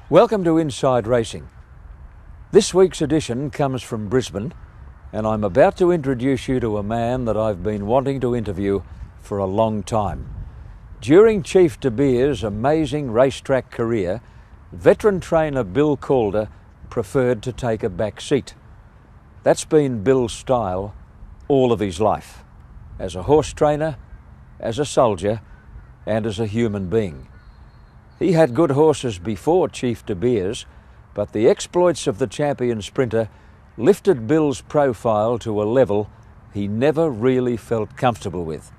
Welcome to Inside Racing. This week's edition comes from Brisbane, and I'm about to introduce you to a man that I've been wanting to interview for a long time. During Chief De Beers' amazing racetrack career, veteran trainer Bill Calder preferred to take a back seat. That's been Bill's style all of his life, as a horse trainer, as a soldier, and as a human being. He had good horses before Chief De Beers, but the exploits of the champion sprinter lifted Bill's profile to a level he never really felt comfortable with.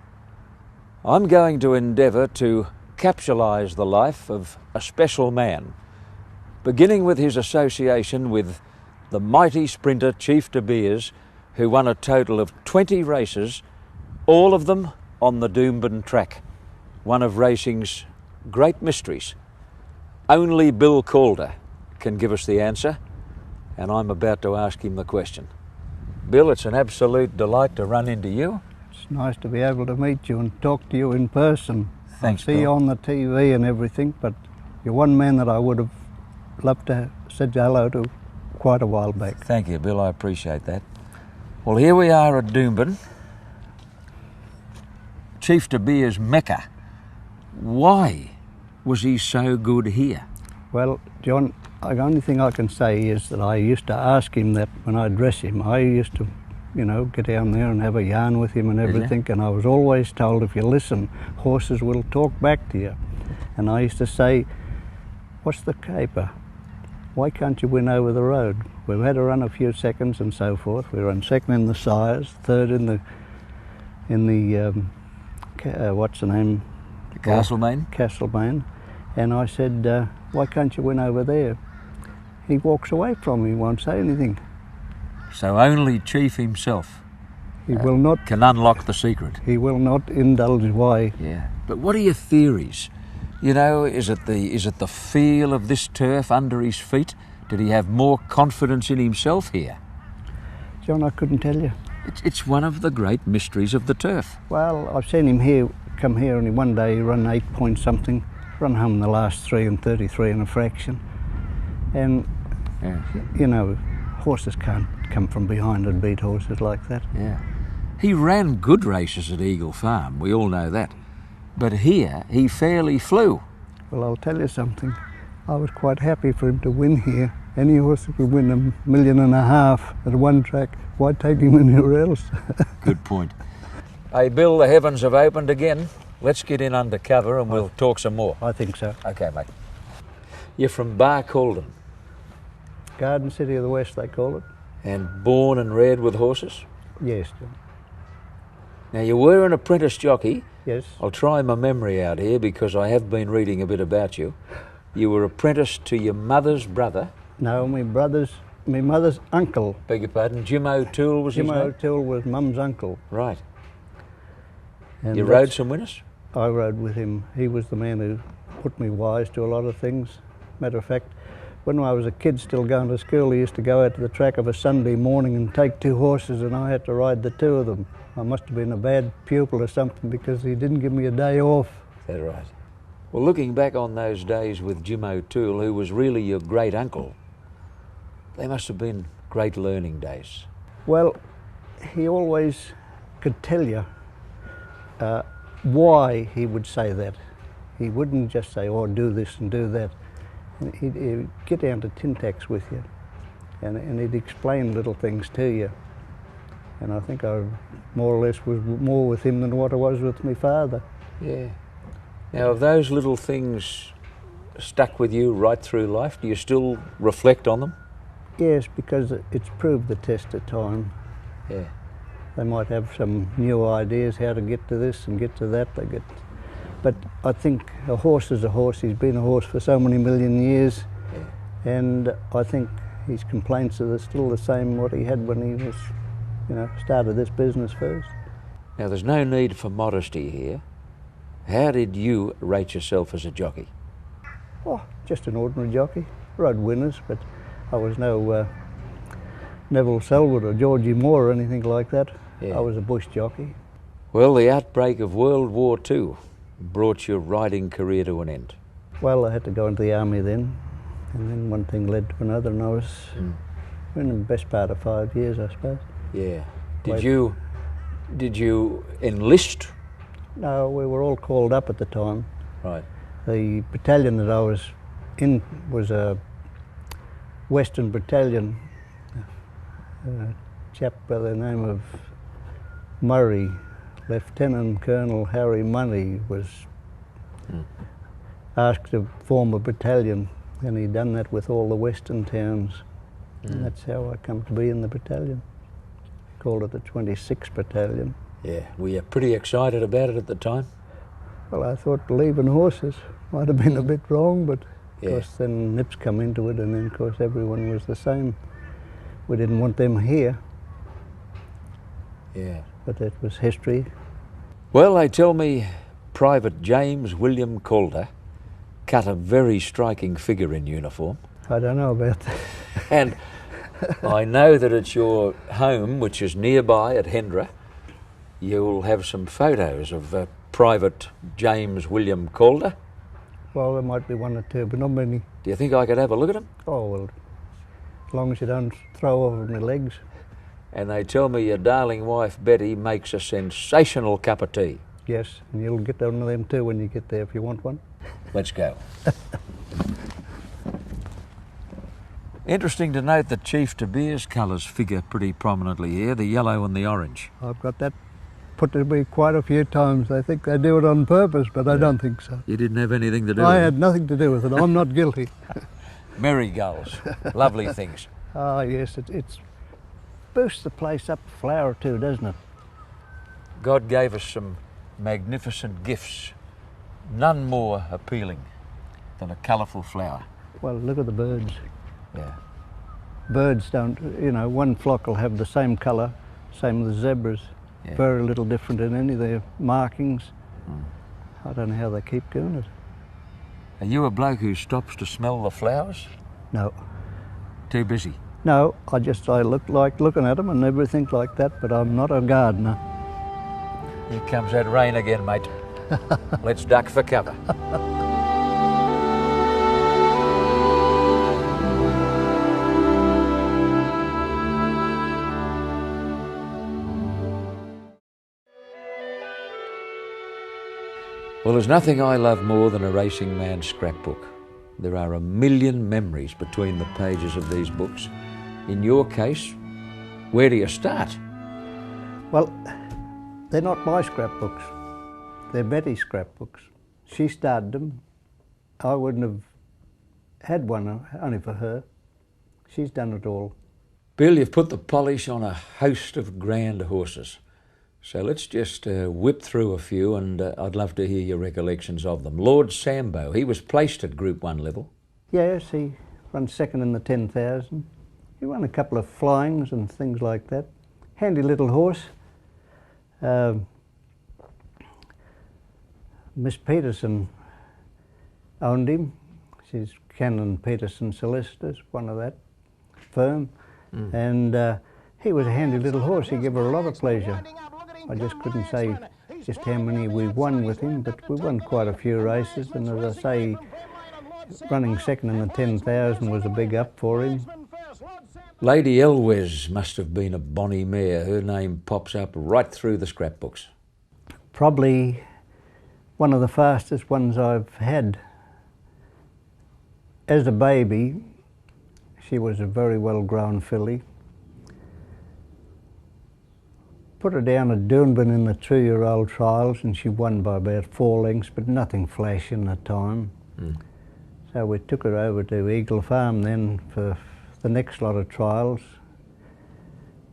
I'm going to endeavour to capsulise the life of a special man, beginning with his association with the mighty sprinter Chief De Beers, who won a total of 20 races, all of them on the Doomben track, one of racing's great mysteries. Only Bill Calder can give us the answer, and I'm about to ask him the question. Bill, it's an absolute delight to run into you. It's nice to be able to meet you and talk to you in person. Thanks, I see Bill. you on the TV and everything, but you're one man that I would have loved to have said hello to quite a while back. Thank you, Bill. I appreciate that. Well, here we are at Doomben, Chief De Beers' Mecca. Why was he so good here? Well, John, the only thing I can say is that I used to ask him that when I dress him. I used to, get down there and have a yarn with him and everything, and I was always told, if you listen, horses will talk back to you. And I used to say, what's the caper? Why can't you win over the road? We've had to run a few seconds and so forth. We run second in the sires, third in the what's the name? Castlemaine. And I said, why can't you win over there? He walks away from me, he won't say anything. So only Chief himself He will not can unlock the secret. He will not indulge why. Yeah. But what are your theories? Is it the feel of this turf under his feet? Did he have more confidence in himself here? John, I couldn't tell you. It's one of the great mysteries of the turf. Well, I've seen him come here, and one day he run 8 point something, run home in the last 3 and 33 and a fraction. And, horses can't come from behind and beat horses like that. Yeah. He ran good races at Eagle Farm, we all know that. But here, he fairly flew. Well, I'll tell you something. I was quite happy for him to win here. Any horse that could win $1.5 million at one track, why take him anywhere else? Good point. Hey, Bill, the heavens have opened again. Let's get in under cover and we'll talk some more. I think so. Okay, mate. You're from Barcaldine. Garden City of the West, they call it. And born and reared with horses? Yes, John. Now, you were an apprentice jockey. Yes. I'll try my memory out here because I have been reading a bit about you. You were apprenticed to your mother's brother. No, my mother's uncle. Beg your pardon, Jim O'Toole was his name? Jim O'Toole was Mum's uncle. Right. And you rode some winners? I rode with him. He was the man who put me wise to a lot of things. Matter of fact, when I was a kid still going to school, he used to go out to the track of a Sunday morning and take 2 horses, and I had to ride the 2 of them. I must have been a bad pupil or something because he didn't give me a day off. Is that right? Well, looking back on those days with Jim O'Toole, who was really your great uncle, they must have been great learning days. Well, he always could tell you why he would say that. He wouldn't just say, oh, do this and do that. He'd get down to tin tacks with you, and he'd explain little things to you. And I think I more or less was more with him than what I was with my father. Yeah. Now, have those little things stuck with you right through life? Do you still reflect on them? Yes, because it's proved the test of time. Yeah. They might have some new ideas how to get to this and get to that. But I think a horse is a horse. He's been a horse for so many million years. Yeah. And I think his complaints are still the same what he had when he was, started this business first. Now, there's no need for modesty here. How did you rate yourself as a jockey? Oh, just an ordinary jockey. Rode winners, but I was no Neville Selwood or Georgie Moore or anything like that. Yeah. I was a bush jockey. Well, the outbreak of World War II brought your riding career to an end. Well, I had to go into the army then, And then one thing led to another, and I was in the best part of 5 years, I suppose. Yeah. Did you enlist? No, we were all called up at the time. Right. The battalion that I was in was a Western Battalion. A chap by the name of Murray, Lieutenant Colonel Harry Murray, was asked to form a battalion, and he'd done that with all the western towns. And that's how I come to be in the battalion. Called it the 26th Battalion. Yeah. Were you pretty excited about it at the time? Well, I thought leaving horses might have been a bit wrong, but of course then nips come into it, and then of course everyone was the same. We didn't want them here. Yeah. But that was history. Well, they tell me Private James William Calder cut a very striking figure in uniform. I don't know about that. And I know that at your home, which is nearby at Hendra, you'll have some photos of Private James William Calder. Well, there might be one or two, but not many. Do you think I could have a look at them? Oh, well, as long as you don't throw over my legs. And they tell me your darling wife Betty makes a sensational cup of tea. Yes, and you'll get one of them too when you get there if you want one. Let's go. Interesting to note that Chief De Beers colours figure pretty prominently here, the yellow and the orange. I've got that put to me quite a few times. They think they do it on purpose, but I don't think so. You didn't have anything to do with it? I had nothing to do with it. I'm not guilty. Marigolds, lovely things. Ah, yes, it's boosts the place up a flower or two, doesn't it? God gave us some magnificent gifts, none more appealing than a colourful flower. Well, look at the birds. Yeah. Birds don't, you know, one flock will have the same colour, same with the zebras. Yeah. Very little different in any of their markings. I don't know how they keep doing it. Are you a bloke who stops to smell the flowers? No. Too busy? No, I look like looking at them and everything like that, but I'm not a gardener. Here comes that rain again, mate. Let's duck for cover. Well, there's nothing I love more than a racing man's scrapbook. There are a million memories between the pages of these books. In your case, where do you start? Well, they're not my scrapbooks. They're Betty's scrapbooks. She started them. I wouldn't have had one only for her. She's done it all. Bill, you've put the polish on a host of grand horses. So let's just whip through a few, and I'd love to hear your recollections of them. Lord Sambo, he was placed at Group 1 level. Yes, he ran second in the 10,000. He won a couple of flyings and things like that. Handy little horse. Miss Peterson owned him. She's Canon Peterson Solicitors, one of that firm. And he was a handy little horse. He gave her a lot of pleasure. I just couldn't say just how many we won with him, but we won quite a few races, and as I say, running second in the 10,000 was a big up for him. Lady Elwes must have been a bonny mare. Her name pops up right through the scrapbooks. Probably one of the fastest ones I've had. As a baby, she was a very well-grown filly. Put her down at Doomben in the 2-year-old trials, and she won by about 4 lengths, but nothing flash in the time. So we took her over to Eagle Farm then for the next lot of trials.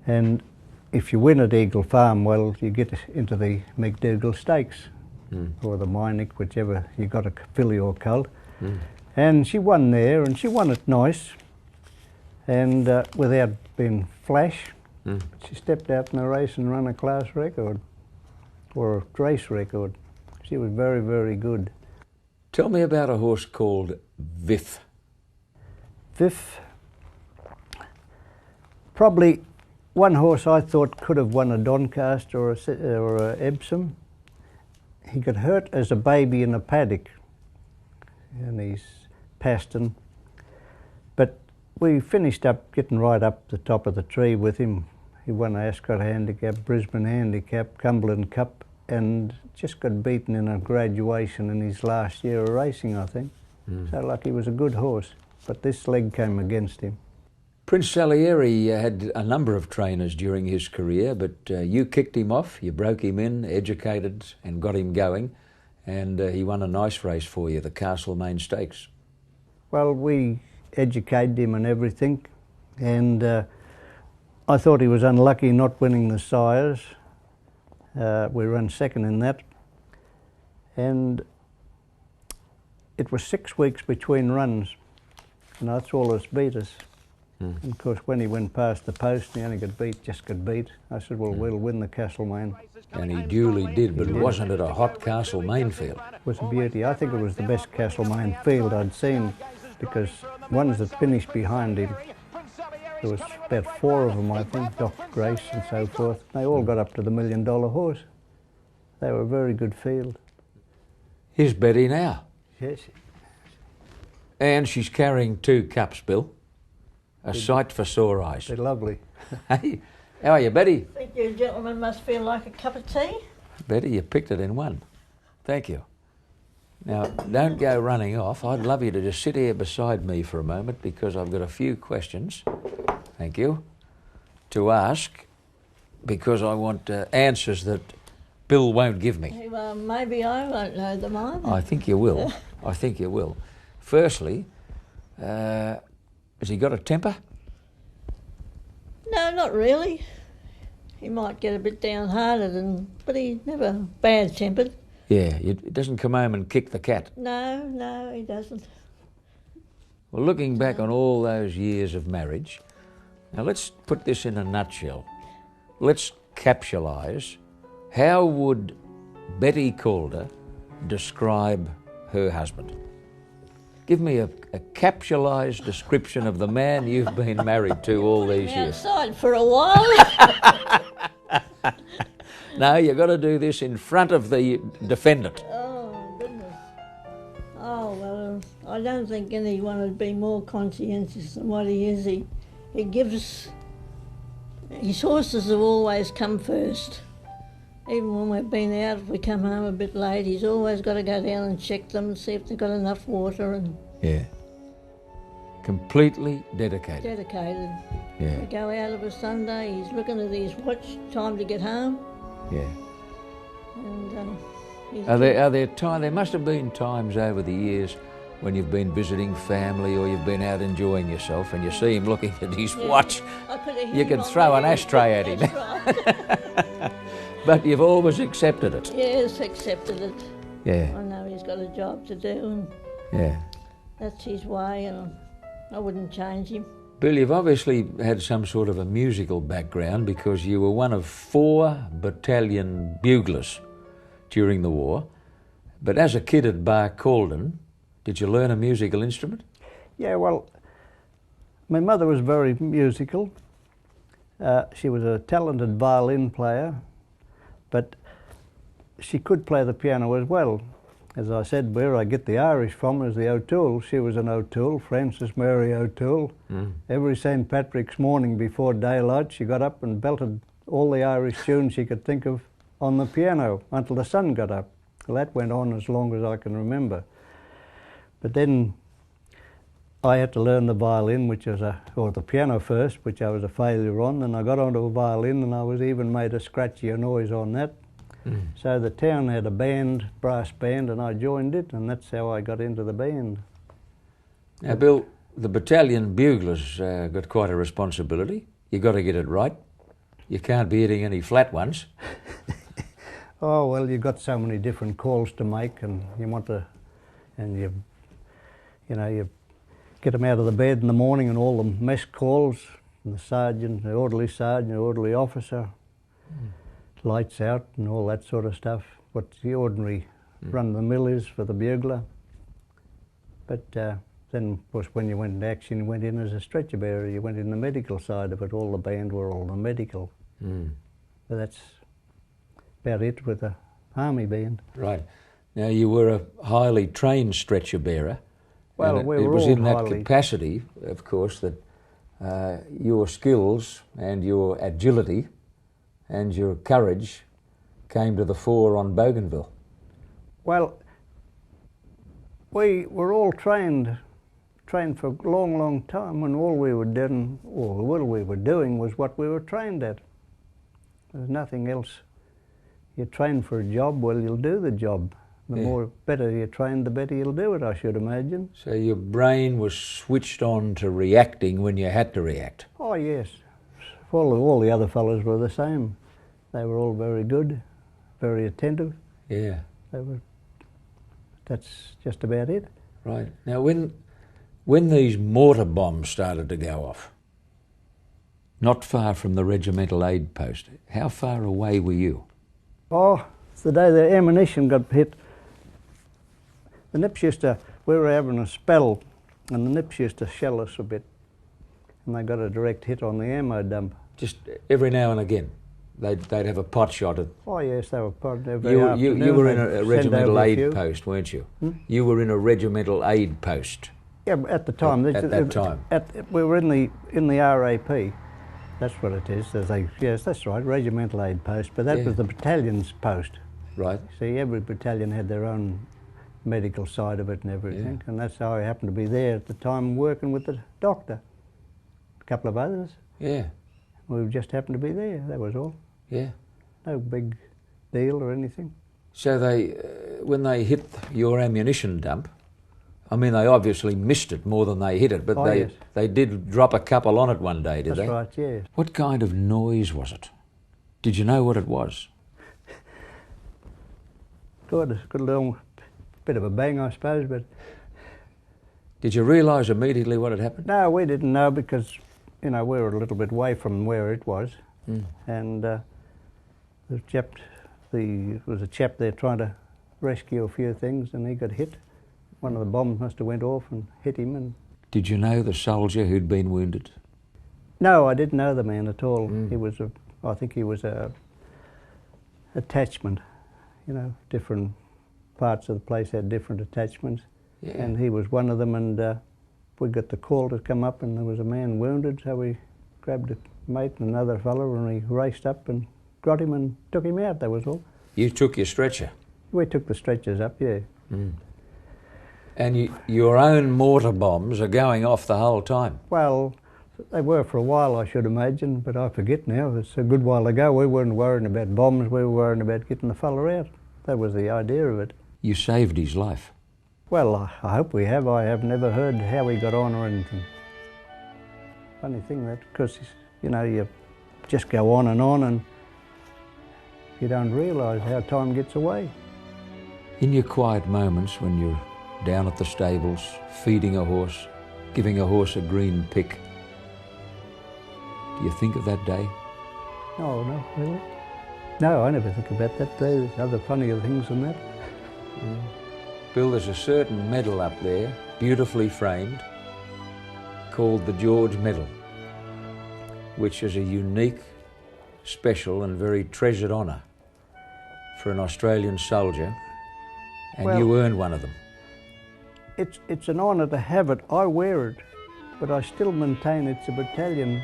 And if you win at Eagle Farm, well, you get into the McDougall Stakes, or the Meinik, whichever you got a filly or colt. And she won there, and she won it nice, and without being flash. She stepped out in the race and ran a class record, or a race record. She was very, very good. Tell me about a horse called Viff. Viff, probably one horse I thought could have won a Doncaster or a Epsom. He got hurt as a baby in a paddock, and he's passed him. But we finished up getting right up the top of the tree with him. He won Ascot Handicap, Brisbane Handicap, Cumberland Cup, and just got beaten in a graduation in his last year of racing, I think. So like, he was a good horse, but this leg came against him. Prince Salieri had a number of trainers during his career, but you kicked him off, you broke him in, educated and got him going, and he won a nice race for you, the Castlemaine Stakes. Well, we educated him and everything, and I thought he was unlucky not winning the sires. We ran second in that, and it was 6 weeks between runs, and that's all that's beat us. And of course, when he went past the post, he only got beat, just got beat. I said, well, we'll win the Castlemaine. And he duly did, but wasn't it a hot Castlemaine field? It was a beauty. I think it was the best Castlemaine field I'd seen, because ones that finished behind him, there was about 4 of them, I think, Doc Grace and so forth. They all got up to the $1 Million Horse. They were a very good field. Here's Betty now. Yes. And she's carrying 2 cups, Bill. A sight for sore eyes. They're lovely. Hey, how are you, Betty? I think you gentlemen must feel like a cup of tea. Betty, you picked it in one. Thank you. Now, don't go running off. I'd love you to just sit here beside me for a moment, because I've got a few questions, thank you, to ask, because I want answers that Bill won't give me. Well, maybe I won't know them either. I think you will. I think you will. Firstly, has he got a temper? No, not really. He might get a bit downhearted, but he's never bad-tempered. Yeah, he doesn't come home and kick the cat. No, he doesn't. Well, looking back on all those years of marriage, now let's put this in a nutshell. Let's capsulise. How would Betty Calder describe her husband? Give me a capsulised description of the man you've been married to all these years. Outside for a while. No, you've got to do this in front of the defendant. Oh, goodness. Oh, well, I don't think anyone would be more conscientious than what he is. He gives... His horses have always come first. Even when we've been out, if we come home a bit late, he's always got to go down and check them and see if they've got enough water. And yeah. Completely dedicated. Dedicated. Yeah. We go out of a Sunday, he's looking at his watch, time to get home. Yeah. And are there times? There must have been times over the years when you've been visiting family or you've been out enjoying yourself and you see him looking at his watch. You can throw an ashtray at him. Right. But you've always accepted it. Yes, accepted it. Yeah. I know he's got a job to do, and yeah, that's his way, and I wouldn't change him. Bill, you've obviously had some sort of a musical background, because you were one of 4 battalion buglers during the war. But as a kid at Bar Calden, did you learn a musical instrument? Yeah, well, my mother was very musical. She was a talented violin player, but she could play the piano as well. As I said, where I get the Irish from is the O'Toole. She was an O'Toole, Frances Mary O'Toole. Every St. Patrick's morning before daylight, she got up and belted all the Irish tunes she could think of on the piano until the sun got up. Well, that went on as long as I can remember. But then I had to learn the violin, or the piano first, which I was a failure on, and I got onto a violin and I was even made a scratchier noise on that. So the town had a band, brass band, and I joined it, and that's how I got into the band. Now, Bill, the battalion buglers got quite a responsibility. You got to get it right. You can't be hitting any flat ones. Oh, well, you've got so many different calls to make, and you want to, and you get them out of the bed in the morning, and all the mess calls, and the sergeant, the orderly sergeant, the orderly officer, lights out and all that sort of stuff, what the ordinary run-of-the-mill is for the bugler. But then, of course, when you went into action, you went in as a stretcher bearer, you went in the medical side of it, all the band were all the medical. But that's about it with the army band. Right. Now, you were a highly trained stretcher bearer, Well, and we it were was all in that highly... capacity, of course, that your skills and your agility and your courage came to the fore on Bougainville. Well, we were all trained for a long, long time, and all we were doing, or what we were doing, was what we were trained at. There's nothing else. You're trained for a job, well, you'll do the job. The more better you're trained, the better you'll do it, I should imagine. So your brain was switched on to reacting when you had to react? Oh, yes. All the other fellows were the same. They were all very good, very attentive. Yeah. That's just about it. Right. Now, when these mortar bombs started to go off, not far from the regimental aid post, how far away were you? Oh, it's the day the ammunition got hit. The Nips we were having a spell, and the Nips used to shell us a bit, and they got a direct hit on the ammo dump. Just every now and again, they'd have a pot shot at... Oh yes, they were pot every afternoon. You were in a regimental aid post, weren't you? You were in a regimental aid post. Yeah, at the time. At that time. We were in the RAP. That's what it is. Yes, that's right, regimental aid post. But that was the battalion's post. Right. See, every battalion had their own medical side of it and everything, and that's how I happened to be there at the time, working with the doctor. A couple of others. Yeah. We just happened to be there, that was all. Yeah. No big deal or anything. So when they hit your ammunition dump, I mean, they obviously missed it more than they hit it, but they did drop a couple on it one day, did they? That's right, yeah. What kind of noise was it? Did you know what it was? Good little bit of a bang, I suppose, but... Did you realise immediately what had happened? No, we didn't know because, we were a little bit away from where it was, and there was a chap there trying to rescue a few things, and he got hit. One of the bombs must have went off and hit him. And did you know the soldier who'd been wounded? No, I didn't know the man at all. I think he was a attachment. Different parts of the place had different attachments, and he was one of them. And we got the call to come up, and there was a man wounded, so we grabbed a mate and another fellow, and we raced up and got him and took him out. That was all. You took your stretcher? We took the stretchers up, yeah. And your own mortar bombs are going off the whole time? Well, they were for a while, I should imagine, but I forget now. It's a good while ago. We weren't worrying about bombs, we were worrying about getting the fella out. That was the idea of it. You saved his life? Well, I hope we have. I have never heard how he got on or anything. Funny thing that, because, you just go on, and you don't realise how time gets away. In your quiet moments when you're down at the stables, feeding a horse, giving a horse a green pick, do you think of that day? No, not really. No, I never think about that day. There's other funnier things than that. Bill, there's a certain medal up there, beautifully framed, called the George Medal, which is a unique, special and very treasured honour for an Australian soldier, and you earned one of them. It's an honour to have it. I wear it, but I still maintain it's a battalion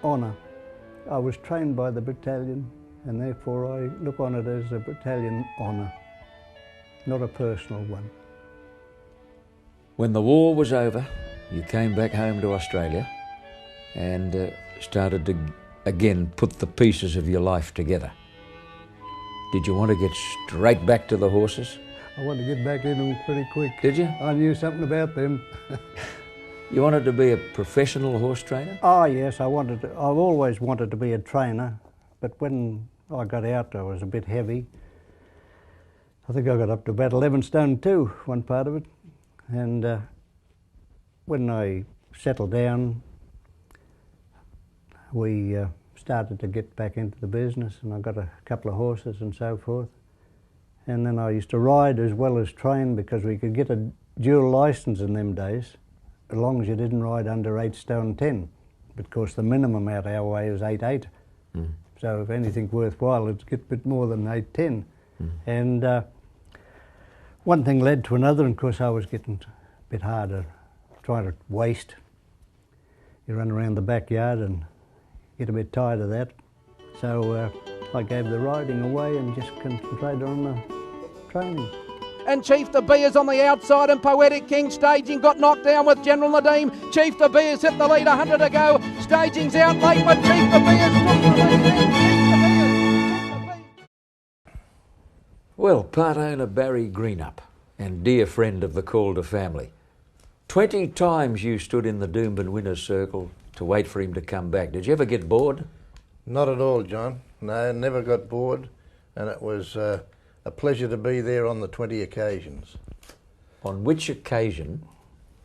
honour. I was trained by the battalion, and therefore I look on it as a battalion honour, not a personal one. When the war was over, you came back home to Australia and started to again put the pieces of your life together. Did you want to get straight back to the horses? I wanted to get back in them pretty quick. Did you? I knew something about them. You wanted to be a professional horse trainer? Oh yes, I've always wanted to be a trainer, but when I got out I was a bit heavy. I think I got up to about 11 stone 2, one part of it. And when I settled down, we started to get back into the business, and I got a couple of horses and so forth. And then I used to ride as well as train, because we could get a dual licence in them days, as long as you didn't ride under 8 stone 10. But of course the minimum out our way is 8'8". So if anything worthwhile, it'd get a bit more than 8'10". And one thing led to another, and of course I was getting bit harder trying to waste. You run around the backyard and get a bit tired of that. So I gave the riding away and just concentrated on the training. And Chief the Bee is on the outside, and Poetic King staging got knocked down with General Nadeem. Chief the Bee has hit the lead, 100 to go. Staging's out late, but Chief the Bee has took the lead. Well, part owner Barry Greenup and dear friend of the Calder family. 20 times you stood in the Doomben winner's circle to wait for him to come back. Did you ever get bored? Not at all, John. No, never got bored, and it was a pleasure to be there on the 20 occasions. On which occasion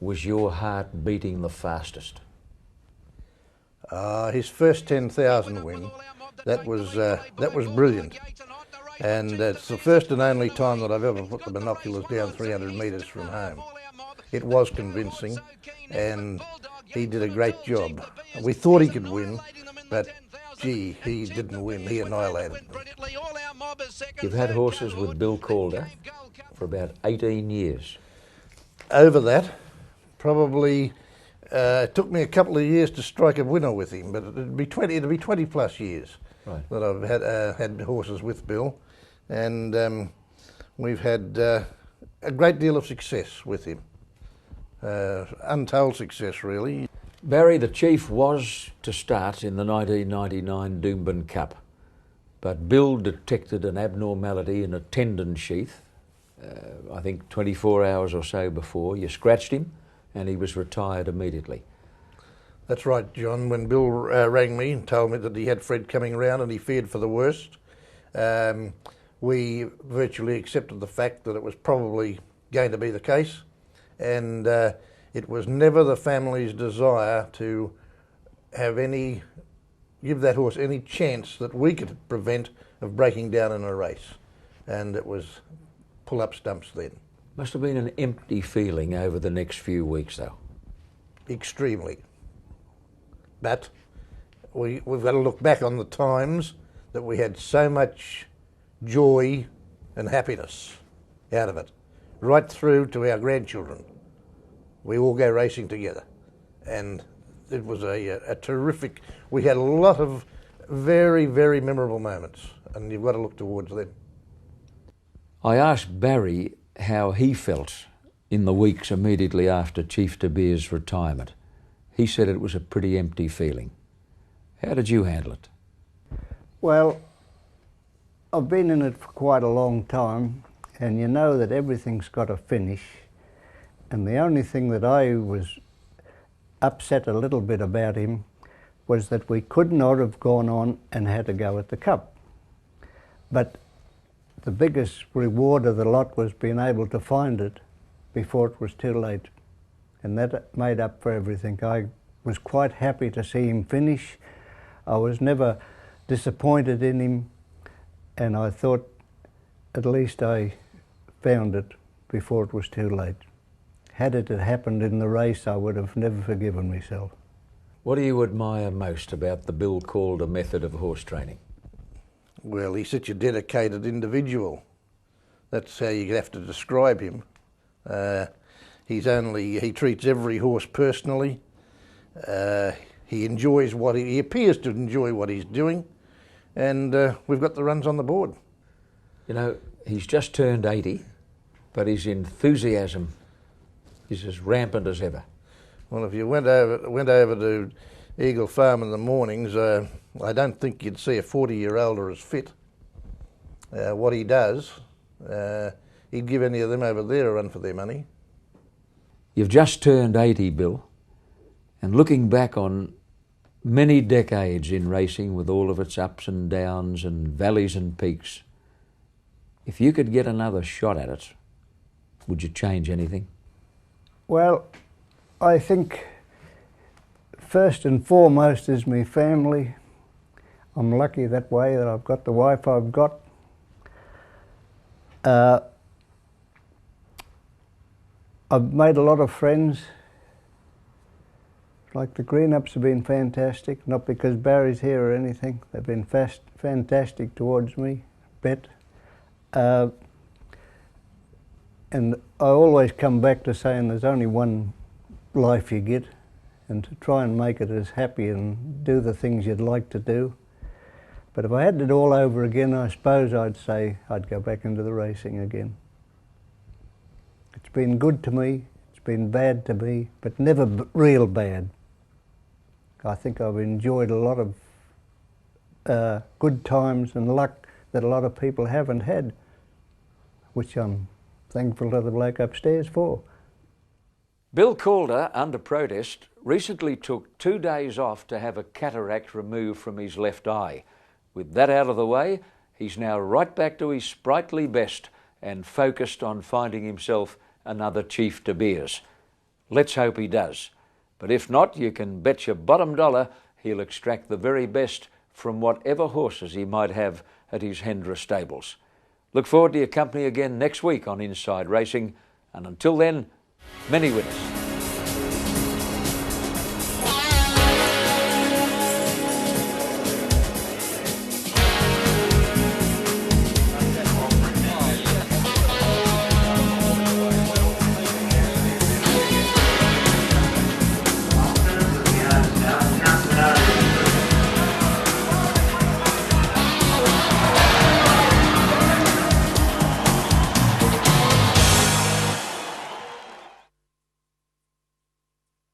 was your heart beating the fastest? His first 10,000 win, that was brilliant. And it's the first and only time that I've ever put the binoculars down 300 metres from home. It was convincing, and he did a great job. We thought he could win, but gee, he didn't win. He annihilated them. You've had horses with Bill Calder for about 18 years. Over that, probably it took me a couple of years to strike a winner with him, but it'd be 20 plus years that I've had horses with Bill, and we've had a great deal of success with him. Untold success, really. Barry, the Chief was to start in the 1999 Doomben Cup, but Bill detected an abnormality in a tendon sheath, I think 24 hours or so before. You scratched him and he was retired immediately. That's right, John. When Bill rang me and told me that he had Fred coming around and he feared for the worst, we virtually accepted the fact that it was probably going to be the case, and it was never the family's desire to have give that horse any chance that we could prevent of breaking down in a race. And it was pull up stumps then. Must have been an empty feeling over the next few weeks though. Extremely. But we've got to look back on the times that we had so much joy and happiness out of it, right through to our grandchildren. We all go racing together, and it was a terrific. We had a lot of very, very memorable moments, and you've got to look towards them. I asked Barry how he felt in the weeks immediately after Chief De Beer's retirement. He said it was a pretty empty feeling. How did you handle it? Well, I've been in it for quite a long time, and you know that everything's got a finish. And the only thing that I was upset a little bit about him was that we could not have gone on and had a go at the Cup. But the biggest reward of the lot was being able to find it before it was too late. And that made up for everything. I was quite happy to see him finish. I was never disappointed in him, and I thought at least I found it before it was too late. Had it happened in the race, I would have never forgiven myself. What do you admire most about the Bill Calder method of horse training? Well, he's such a dedicated individual. That's how you have to describe him. He treats every horse personally. He enjoys he appears to enjoy what he's doing, and we've got the runs on the board. You know, he's just turned 80, but his enthusiasm is as rampant as ever. Well, if you went over to Eagle Farm in the mornings, I don't think you'd see a 40-year-older as fit. What he does, he'd give any of them over there a run for their money. You've just turned 80, Bill, and looking back on many decades in racing with all of its ups and downs and valleys and peaks, if you could get another shot at it, would you change anything? Well, I think first and foremost is my family. I'm lucky that way that I've got the wife I've got. I've made a lot of friends. Like the Greenups have been fantastic, not because Barry's here or anything. They've been fantastic towards me, Bet. And I always come back to saying there's only one life you get, and to try and make it as happy and do the things you'd like to do. But if I had it all over again, I suppose I'd say I'd go back into the racing again. It's been good to me, it's been bad to me, but never real bad. I think I've enjoyed a lot of good times and luck that a lot of people haven't had, which I'm thankful to the bloke upstairs for. Bill Calder, under protest, recently took 2 days off to have a cataract removed from his left eye. With that out of the way, he's now right back to his sprightly best and focused on finding himself another Chief De Beers. Let's hope he does. But if not, you can bet your bottom dollar he'll extract the very best from whatever horses he might have at his Hendra stables. Look forward to your company again next week on Inside Racing, and until then, many winners.